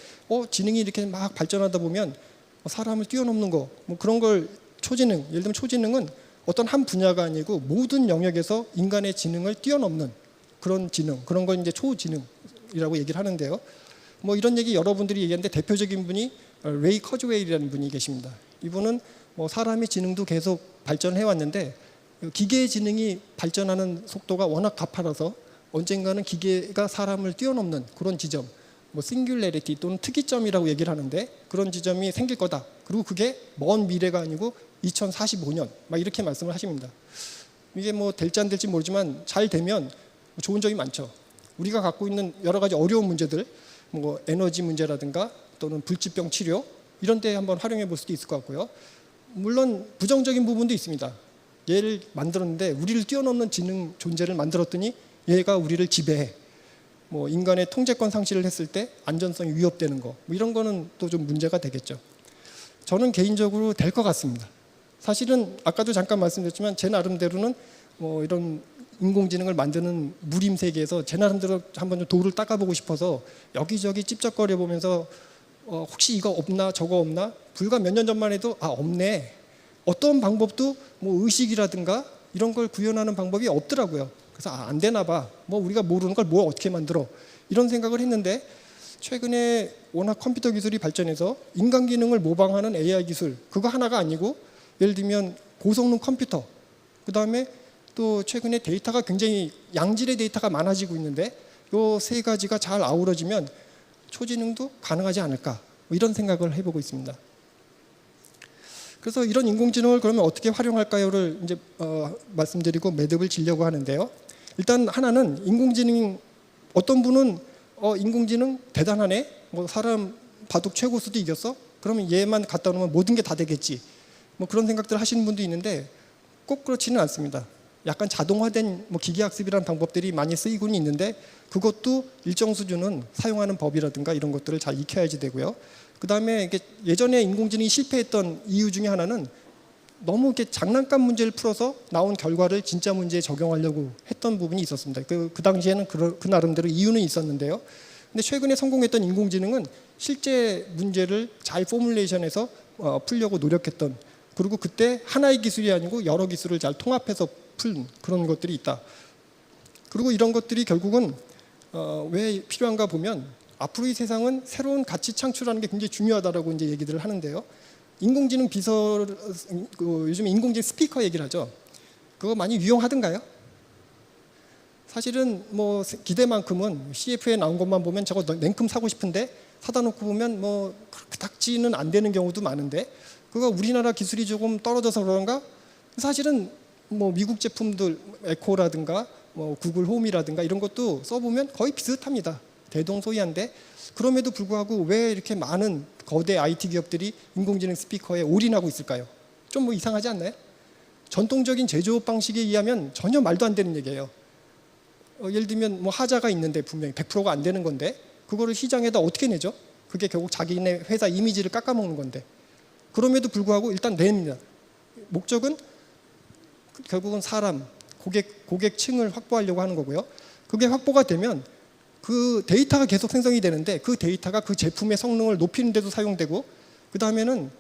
Speaker 2: 지능이 이렇게 막 발전하다 보면 사람을 뛰어넘는 거, 뭐 그런 걸 초지능, 예를 들면 초지능은 어떤 한 분야가 아니고 모든 영역에서 인간의 지능을 뛰어넘는 그런 지능, 그런 걸 이제 초지능이라고 얘기를 하는데요. 뭐 이런 얘기 여러분들이 얘기하는데 대표적인 분이 레이 커즈웨일이라는 분이 계십니다. 이분은 뭐 사람의 지능도 계속 발전해 왔는데 기계의 지능이 발전하는 속도가 워낙 가파라서 언젠가는 기계가 사람을 뛰어넘는 그런 지점, 뭐 싱귤레리티 또는 특이점이라고 얘기를 하는데, 그런 지점이 생길 거다. 그리고 그게 먼 미래가 아니고 2045년 막 이렇게 말씀을 하십니다. 이게 뭐 될지 안 될지 모르지만 잘 되면 좋은 점이 많죠. 우리가 갖고 있는 여러 가지 어려운 문제들, 뭐 에너지 문제라든가 또는 불치병 치료 이런 데 한번 활용해 볼 수도 있을 것 같고요. 물론 부정적인 부분도 있습니다. 얘를 만들었는데 우리를 뛰어넘는 지능 존재를 만들었더니 얘가 우리를 지배해. 뭐 인간의 통제권 상실을 했을 때 안전성이 위협되는 거, 뭐 이런 거는 또 좀 문제가 되겠죠. 저는 개인적으로 될 것 같습니다. 사실은 아까도 잠깐 말씀드렸지만 제 나름대로는 뭐 이런 인공지능을 만드는 무림 세계에서 제 나름대로 한번 좀 도를 닦아보고 싶어서 여기저기 찝쩍거려 보면서 혹시 이거 없나 저거 없나, 불과 몇 년 전만 해도 없네, 어떤 방법도 뭐 의식이라든가 이런 걸 구현하는 방법이 없더라고요. 그래서 안 되나 봐, 뭐 우리가 모르는 걸 뭘 어떻게 만들어, 이런 생각을 했는데 최근에 워낙 컴퓨터 기술이 발전해서 인간 기능을 모방하는 AI 기술, 그거 하나가 아니고 예를 들면 고성능 컴퓨터, 그 다음에 또 최근에 데이터가 굉장히 양질의 데이터가 많아지고 있는데 이 세 가지가 잘 아우러지면 초지능도 가능하지 않을까, 뭐 이런 생각을 해보고 있습니다. 그래서 이런 인공지능을 그러면 어떻게 활용할까요를 이제 말씀드리고 매듭을 지려고 하는데요. 일단 하나는 인공지능, 어떤 분은 인공지능 대단하네, 뭐 사람 바둑 최고수도 이겼어, 그러면 얘만 갖다 놓으면 모든 게 다 되겠지, 뭐 그런 생각들 하시는 분도 있는데 꼭 그렇지는 않습니다. 약간 자동화된 뭐 기계학습이라는 방법들이 많이 쓰이고는 있는데 그것도 일정 수준은 사용하는 법이라든가 이런 것들을 잘 익혀야지 되고요. 그 다음에 예전에 인공지능이 실패했던 이유 중에 하나는 너무 이렇게 장난감 문제를 풀어서 나온 결과를 진짜 문제에 적용하려고 했던 부분이 있었습니다. 그 당시에는 그 나름대로 이유는 있었는데요. 근데 최근에 성공했던 인공지능은 실제 문제를 잘 포뮬레이션해서 풀려고 노력했던, 그리고 그때 하나의 기술이 아니고 여러 기술을 잘 통합해서 풀 그런 것들이 있다. 그리고 이런 것들이 결국은 왜 필요한가 보면 앞으로의 세상은 새로운 가치 창출하는 게 굉장히 중요하다라고 이제 얘기들을 하는데요. 인공지능 비서, 요즘 인공지능 스피커 얘기를 하죠. 그거 많이 유용하던가요? 사실은 뭐 기대만큼은 CF에 나온 것만 보면 저거 냉큼 사고 싶은데 사다 놓고 보면 뭐 그닥지는 안 되는 경우도 많은데, 그거 우리나라 기술이 조금 떨어져서 그런가? 사실은 뭐 미국 제품들 에코라든가 뭐 구글 홈이라든가 이런 것도 써보면 거의 비슷합니다. 대동소이한데 그럼에도 불구하고 왜 이렇게 많은 거대 IT 기업들이 인공지능 스피커에 올인하고 있을까요? 좀 뭐 이상하지 않나요? 전통적인 제조업 방식에 의하면 전혀 말도 안 되는 얘기예요. 예를 들면 뭐 하자가 있는데 분명히 100%가 안 되는 건데 그거를 시장에다 어떻게 내죠? 그게 결국 자기네 회사 이미지를 깎아먹는 건데, 그럼에도 불구하고 일단 냅니다. 목적은 결국은 사람, 고객층을 확보하려고 하는 거고요. 그게 확보가 되면 그 데이터가 계속 생성이 되는데 그 데이터가 그 제품의 성능을 높이는 데도 사용되고, 그 다음에는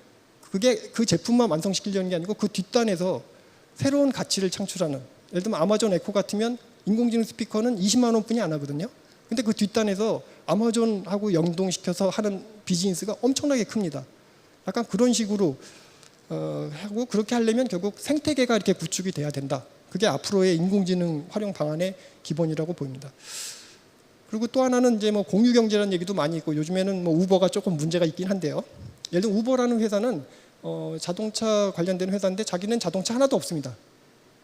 Speaker 2: 그게 그 제품만 완성시키려는 게 아니고 그 뒷단에서 새로운 가치를 창출하는, 예를 들면 아마존 에코 같으면 인공지능 스피커는 20만 원뿐이 안 하거든요. 근데 그 뒷단에서 아마존하고 연동시켜서 하는 비즈니스가 엄청나게 큽니다. 약간 그런 식으로 하고, 그렇게 하려면 결국 생태계가 이렇게 구축이 돼야 된다. 그게 앞으로의 인공지능 활용 방안의 기본이라고 보입니다. 그리고 또 하나는 이제 뭐 공유 경제라는 얘기도 많이 있고, 요즘에는 뭐 우버가 조금 문제가 있긴 한데요. 예를 들면 우버라는 회사는 자동차 관련된 회사인데 자기는 자동차 하나도 없습니다.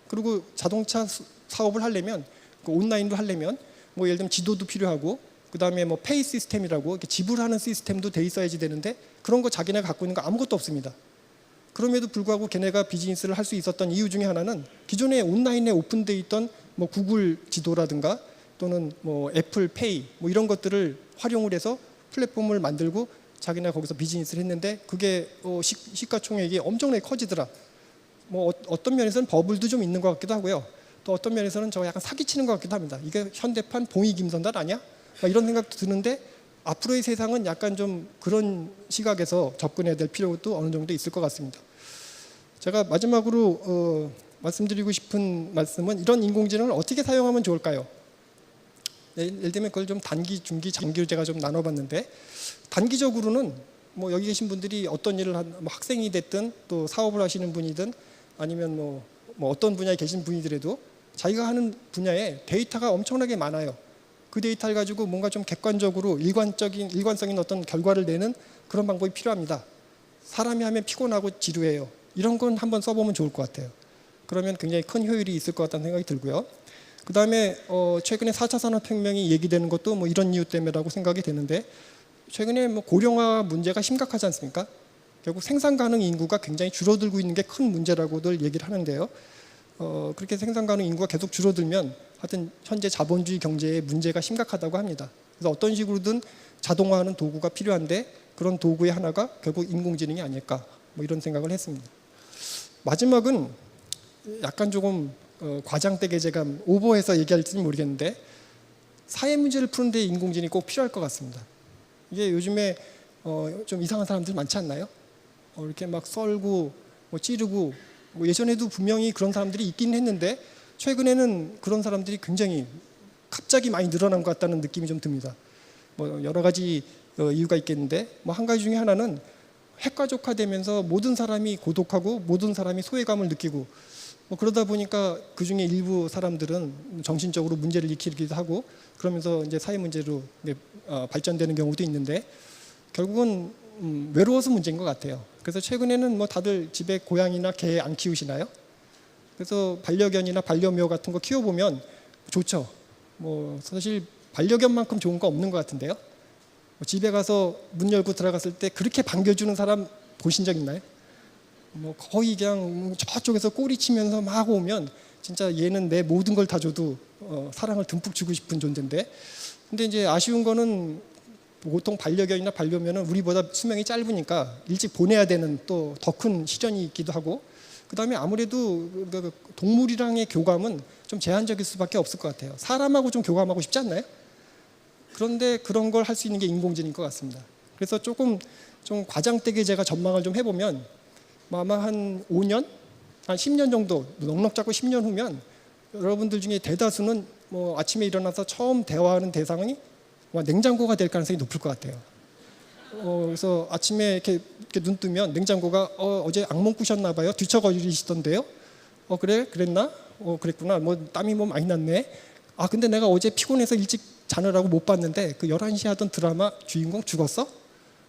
Speaker 2: 그리고 자동차 사업을 하려면 그 온라인으로 하려면 뭐 예를 들면 지도도 필요하고, 그 다음에 뭐 페이 시스템이라고 이렇게 지불하는 시스템도 돼 있어야지 되는데 그런 거 자기네가 갖고 있는 거 아무것도 없습니다. 그럼에도 불구하고 걔네가 비즈니스를 할 수 있었던 이유 중에 하나는 기존에 온라인에 오픈돼 있던 뭐 구글 지도라든가 또는 뭐 애플 페이 뭐 이런 것들을 활용을 해서 플랫폼을 만들고 자기네 거기서 비즈니스를 했는데 그게 시가총액이 엄청나게 커지더라. 뭐 어떤 면에서는 버블도 좀 있는 것 같기도 하고요. 또 어떤 면에서는 저 약간 사기치는 것 같기도 합니다. 이게 현대판 봉이 김선달 아니야? 이런 생각도 드는데 앞으로의 세상은 약간 좀 그런 시각에서 접근해야 될 필요도 어느 정도 있을 것 같습니다. 제가 마지막으로 말씀드리고 싶은 말씀은 이런 인공지능을 어떻게 사용하면 좋을까요? 예를 들면 그걸 좀 단기, 중기, 장기로 제가 좀 나눠봤는데 단기적으로는 뭐 여기 계신 분들이 어떤 일을 뭐 학생이 됐든 또 사업을 하시는 분이든 아니면 뭐 어떤 분야에 계신 분이더라도 자기가 하는 분야에 데이터가 엄청나게 많아요. 그 데이터를 가지고 뭔가 좀 객관적으로 일관성 있는 어떤 결과를 내는 그런 방법이 필요합니다. 사람이 하면 피곤하고 지루해요. 이런 건 한번 써보면 좋을 것 같아요. 그러면 굉장히 큰 효율이 있을 것 같다는 생각이 들고요. 그 다음에 최근에 4차 산업혁명이 얘기되는 것도 뭐 이런 이유 때문이라고 생각이 되는데 최근에 뭐 고령화 문제가 심각하지 않습니까? 결국 생산 가능 인구가 굉장히 줄어들고 있는 게 큰 문제라고들 얘기를 하는데요. 그렇게 생산 가능 인구가 계속 줄어들면 하여튼 현재 자본주의 경제에 문제가 심각하다고 합니다. 그래서 어떤 식으로든 자동화하는 도구가 필요한데 그런 도구의 하나가 결국 인공지능이 아닐까 뭐 이런 생각을 했습니다. 마지막은 약간 조금 과장되게 제가 오버해서 얘기할지는 모르겠는데 사회 문제를 푸는 데 인공지능이 꼭 필요할 것 같습니다. 이게 요즘에 좀 이상한 사람들 많지 않나요? 이렇게 막 썰고 뭐 찌르고 뭐 예전에도 분명히 그런 사람들이 있긴 했는데 최근에는 그런 사람들이 굉장히 갑자기 많이 늘어난 것 같다는 느낌이 좀 듭니다. 뭐 여러 가지 이유가 있겠는데 뭐 한 가지 중에 하나는 핵가족화되면서 모든 사람이 고독하고 모든 사람이 소외감을 느끼고 뭐 그러다 보니까 그 중에 일부 사람들은 정신적으로 문제를 일으키기도 하고 그러면서 이제 사회 문제로 발전되는 경우도 있는데 결국은 외로워서 문제인 것 같아요. 그래서 최근에는 뭐 다들 집에 고양이나 개 안 키우시나요? 그래서 반려견이나 반려묘 같은 거 키워보면 좋죠. 뭐 사실 반려견만큼 좋은 거 없는 것 같은데요. 집에 가서 문 열고 들어갔을 때 그렇게 반겨주는 사람 보신 적 있나요? 뭐 거의 그냥 저쪽에서 꼬리 치면서 막 오면 진짜 얘는 내 모든 걸 다 줘도 사랑을 듬뿍 주고 싶은 존재인데 근데 이제 아쉬운 거는 보통 반려견이나 반려묘는 우리보다 수명이 짧으니까 일찍 보내야 되는 또 더 큰 시련이 있기도 하고 그 다음에 아무래도 동물이랑의 교감은 좀 제한적일 수밖에 없을 것 같아요. 사람하고 좀 교감하고 싶지 않나요? 그런데 그런 걸 할 수 있는 게 인공지능인 것 같습니다. 그래서 조금 좀 과장되게 제가 전망을 좀 해보면 아마 한 5년, 한 10년 정도 넉넉 잡고 10년 후면 여러분들 중에 대다수는 뭐 아침에 일어나서 처음 대화하는 대상이 냉장고가 될 가능성이 높을 것 같아요. 그래서 아침에 이렇게 눈 뜨면 냉장고가 어제 악몽 꾸셨나 봐요. 뒤척거리시던데요. 그래? 그랬나? 그랬구나. 뭐 땀이 뭐 많이 났네. 근데 내가 어제 피곤해서 일찍 자느라고 못 봤는데 그 11시에 하던 드라마 주인공 죽었어?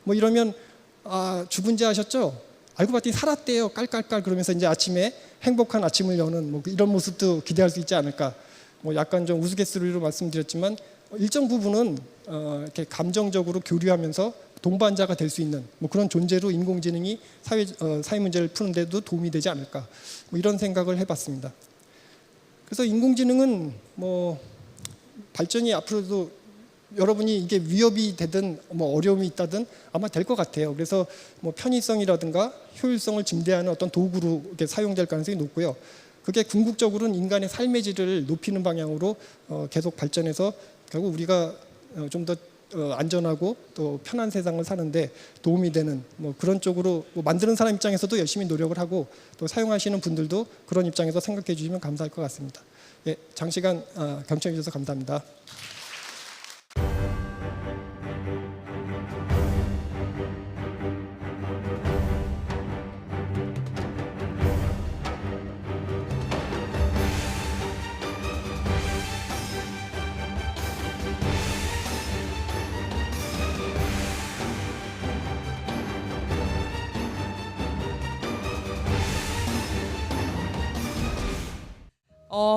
Speaker 2: 뭐 이러면 죽은지 아셨죠? 알고 봤더니 살았대요. 깔깔깔 그러면서 이제 아침에 행복한 아침을 여는 뭐 이런 모습도 기대할 수 있지 않을까. 뭐 약간 좀 우스갯소리로 말씀드렸지만 일정 부분은 이렇게 감정적으로 교류하면서 동반자가 될 수 있는 뭐 그런 존재로 인공지능이 사회 문제를 푸는 데도 도움이 되지 않을까. 뭐 이런 생각을 해봤습니다. 그래서 인공지능은 뭐 발전이 앞으로도 여러분이 이게 위협이 되든 뭐 어려움이 있다든 아마 될 것 같아요. 그래서 뭐 편의성이라든가 효율성을 증대하는 어떤 도구로 이렇게 사용될 가능성이 높고요. 그게 궁극적으로는 인간의 삶의 질을 높이는 방향으로 계속 발전해서 결국 우리가 좀 더 안전하고 또 편한 세상을 사는데 도움이 되는 뭐 그런 쪽으로 뭐 만드는 사람 입장에서도 열심히 노력을 하고 또 사용하시는 분들도 그런 입장에서 생각해 주시면 감사할 것 같습니다. 예, 장시간 경청해 주셔서 감사합니다.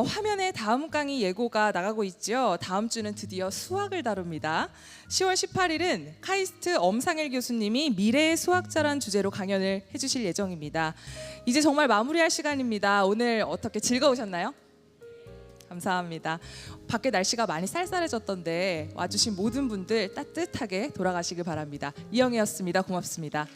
Speaker 1: 화면에 다음 강의 예고가 나가고 있죠. 다음 주는 드디어 수학을 다룹니다. 10월 18일은 카이스트 엄상일 교수님이 미래의 수학자란 주제로 강연을 해주실 예정입니다. 이제 정말 마무리할 시간입니다. 오늘 어떻게 즐거우셨나요? 감사합니다. 밖에 날씨가 많이 쌀쌀해졌던데 와주신 모든 분들 따뜻하게 돌아가시길 바랍니다. 이영애였습니다. 고맙습니다.